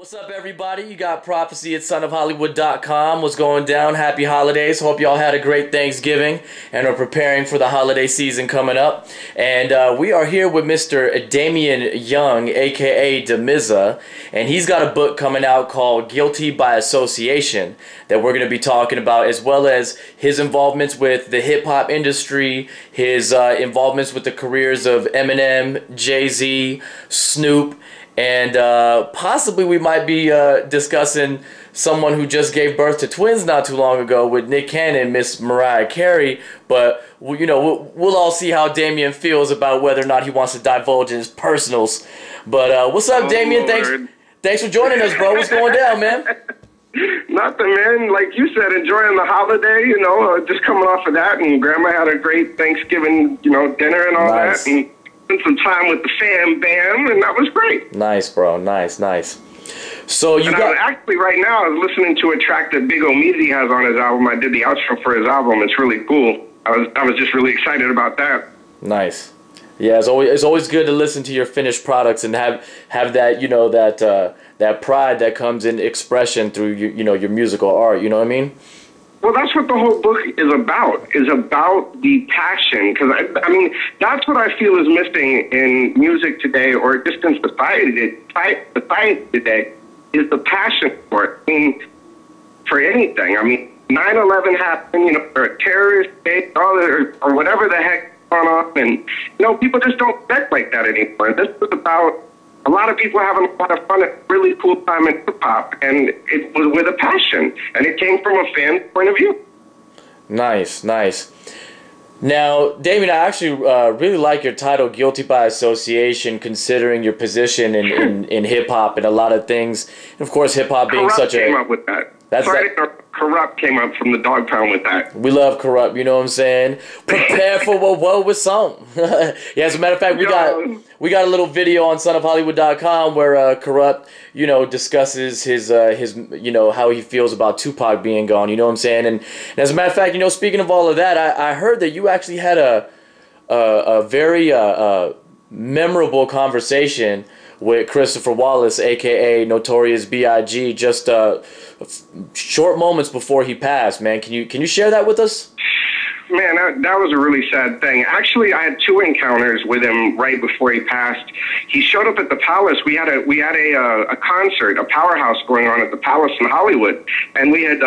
What's up, everybody? You got Prophecy at sunofhollywood.com. What's going down? Happy holidays. Hope y'all had a great Thanksgiving and are preparing for the holiday season coming up. And we are here with Mr. Damion Young, a.k.a. Damizza, and he's got a book coming out called Guilty by Association that we're going to be talking about, as well as his involvements with the hip-hop industry, his involvements with the careers of Eminem, Jay-Z, Snoop, and possibly we might be discussing someone who just gave birth to twins not too long ago with Nick Cannon, Miss Mariah Carey. But we'll all see how Damion feels about whether or not he wants to divulge in his personals. But what's up, Damion? Thanks for joining us, bro. What's going down, man? Nothing, man. Like you said, enjoying the holiday. Just coming off of that, and Grandma had a great Thanksgiving, dinner and all that. And spent some time with the fam bam, and that was great. Nice, bro. Nice. So actually right now I was listening to a track that Big Omeezy has on his album. I did the outro for his album. It's really cool. I was just really excited about that. Nice. Yeah, it's always good to listen to your finished products and have that that pride that comes in expression through your musical art. You know what I mean? Well, that's what the whole book is about the passion. Because, I mean, that's what I feel is missing in music today, or just in society today, is the passion for it. I mean, for anything. I mean, 9/11 happened, or a terrorist state, or whatever the heck going on. And, people just don't act like that anymore. This is about a lot of people having a lot of fun, a really cool time in hip-hop, and it was with a passion, and it came from a fan's point of view. Nice. Now, Damion, I actually really like your title, Guilty by Association, considering your position in hip-hop and a lot of things. And, of course, hip-hop being such a... Corrupt came up with that. Corrupt came up from the dog pound with that. We love Corrupt, you know what I'm saying? Prepare for what with something. Yeah, as a matter of fact, we got a little video on sunofhollywood.com where Corrupt, discusses his how he feels about Tupac being gone, you know what I'm saying? And as a matter of fact, speaking of all of that, I heard that you actually had a very memorable conversation with Christopher Wallace, a.k.a. Notorious B.I.G., just short moments before he passed, man. Can you share that with us? Man, that was a really sad thing. Actually, I had two encounters with him right before he passed. He showed up at the Palace. We had a concert, a powerhouse going on at the Palace in Hollywood, and we had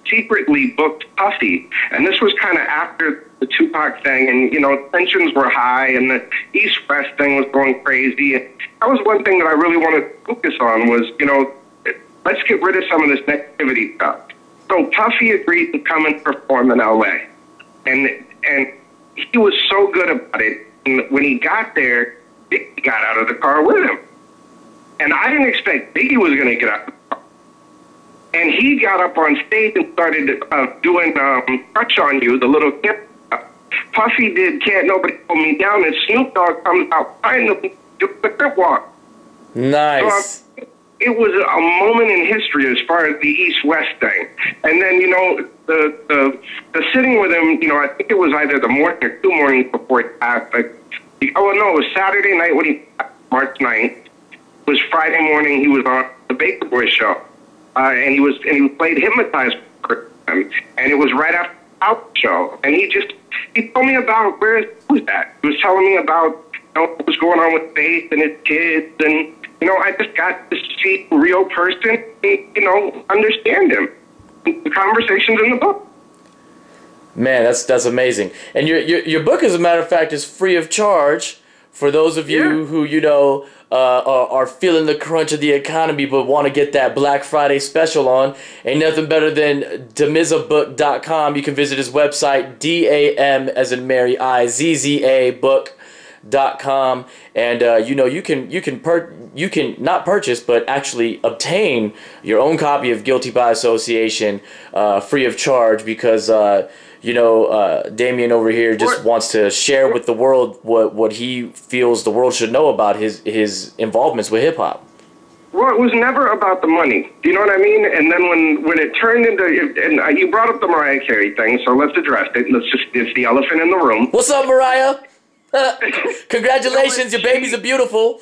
secretly booked Puffy. And this was kind of after the Tupac thing, and tensions were high, and the East-West thing was going crazy. And that was one thing that I really wanted to focus on was, let's get rid of some of this negativity stuff. So Puffy agreed to come and perform in L.A., and he was so good about it. And when he got there, Biggie got out of the car with him. And I didn't expect Biggie was going to get out of the car. And he got up on stage and started doing Touch on You, the little kid. Puffy did Can't Nobody Hold Me Down, and Snoop Dogg comes out trying to do the crip walk. Nice. So, it was a moment in history as far as the East-West thing. And then, the sitting with him, I think it was either the morning or 2 mornings before he passed. It was Saturday night when he passed, March 9th. It was Friday morning, he was on the Baker Boy show. And he played Hypnotized for him. And it was right after the Out show. And he told me about where his was at. He was telling me about what was going on with Faith and his kids, and I just got to see a real person, and, understand him. The conversations in the book. Man, that's amazing. And your book, as a matter of fact, is free of charge for those of you who are feeling the crunch of the economy but want to get that Black Friday special on. Ain't nothing better than damizzabook.com. You can visit his website, DAM as in Mary IZZA book.com, and you can not purchase but actually obtain your own copy of Guilty by Association free of charge, because Damion over here just wants to share with the world what he feels the world should know about his involvements with hip hop. Well, it was never about the money. Do you know what I mean? And then when it turned into, and you brought up the Mariah Carey thing, so let's address it. It's the elephant in the room. What's up, Mariah? Congratulations, your babies are beautiful.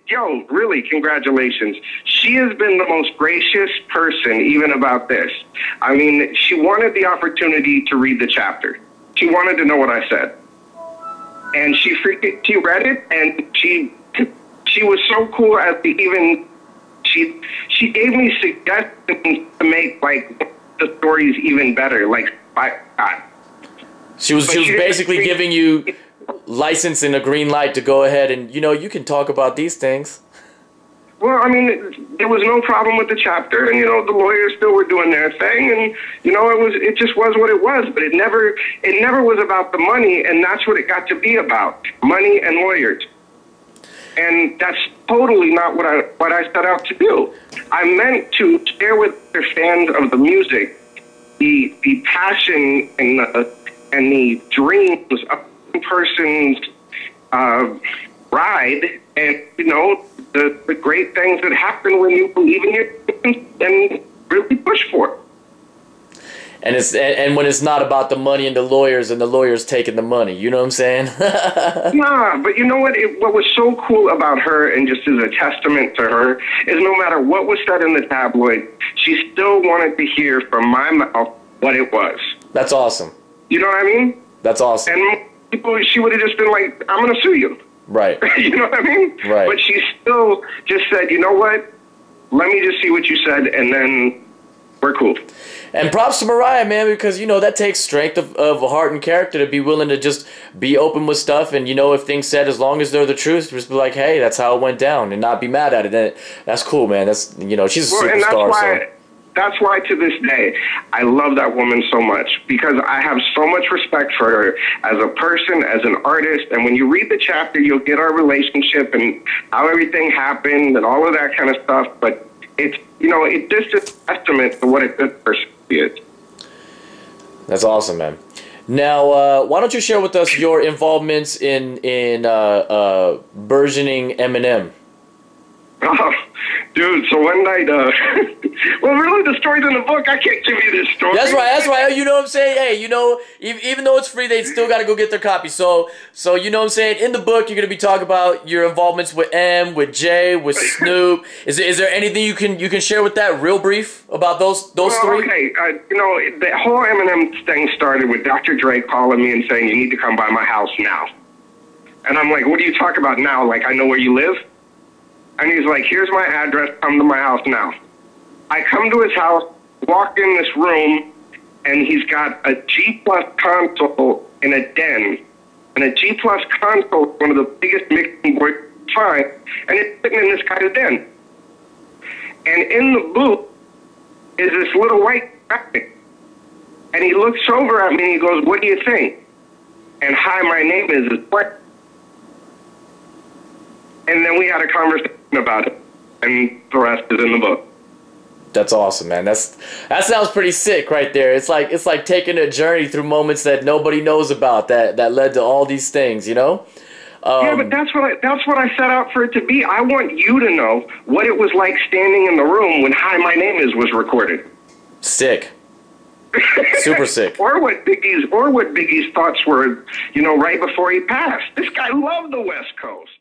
Yo, really, congratulations. She has been the most gracious person even about this. I mean, she wanted the opportunity to read the chapter. She wanted to know what I said. And she read it, and she was so cool as to even, she gave me suggestions to make, like, the stories even better. Like, She was basically giving you license and a green light to go ahead and, you can talk about these things. Well, I mean, there was no problem with the chapter, and the lawyers still were doing their thing, and it just was what it was. But it never was about the money, and that's what it got to be about: money and lawyers. And that's totally not what I set out to do. I meant to share with their fans of the music the passion and the dreams of a person's ride, and the great things that happen when you believe in it and really push for it. And when it's not about the money and the lawyers taking the money, you know what I'm saying? Nah, but you know what? What was so cool about her, and just as a testament to her, is no matter what was said in the tabloid, she still wanted to hear from my mouth what it was. That's awesome. You know what I mean? That's awesome. And she would have just been like, I'm going to sue you. Right. You know what I mean? Right. But she still just said, you know what? Let me just see what you said, and then we're cool. And props to Mariah, man, because, that takes strength of heart and character to be willing to just be open with stuff. And, if things said, as long as they're the truth, just be like, hey, that's how it went down, and not be mad at it. And that's cool, man. That's, she's a superstar. That's why to this day, I love that woman so much, because I have so much respect for her as a person, as an artist. And when you read the chapter, you'll get our relationship and how everything happened and all of that kind of stuff. But it's, it's just a testament to what a good person is. That's awesome, man. Now, why don't you share with us your involvements in versioning Eminem? Oh, dude, so one night, well, really, the story's in the book. I can't give you this story. That's right. You know what I'm saying? Hey, even though it's free, they still got to go get their copy. So you know what I'm saying? In the book, you're going to be talking about your involvements with M, with J, with Snoop. Is there anything you can share with that, real brief, about those three? Okay, the whole Eminem thing started with Dr. Dre calling me and saying, you need to come by my house now. And I'm like, what do you talk about now? Like, I know where you live? And he's like, here's my address, come to my house now. I come to his house, walk in this room, and he's got a G-Plus console in a den. And a G-Plus console is one of the biggest mixing boards you can find, and it's sitting in this guy's den. And in the booth is this little white guy. And he looks over at me and he goes, what do you think? And hi, my name is what? And then we had a conversation about it, and the rest is in the book. That's awesome, man. That sounds pretty sick right there. It's like taking a journey through moments that nobody knows about that led to all these things, Yeah, but that's what I set out for it to be. I want you to know what it was like standing in the room when "Hi, My Name Is" was recorded. Sick. Super sick. Or what Biggie's thoughts were, right before he passed. This guy loved the West Coast.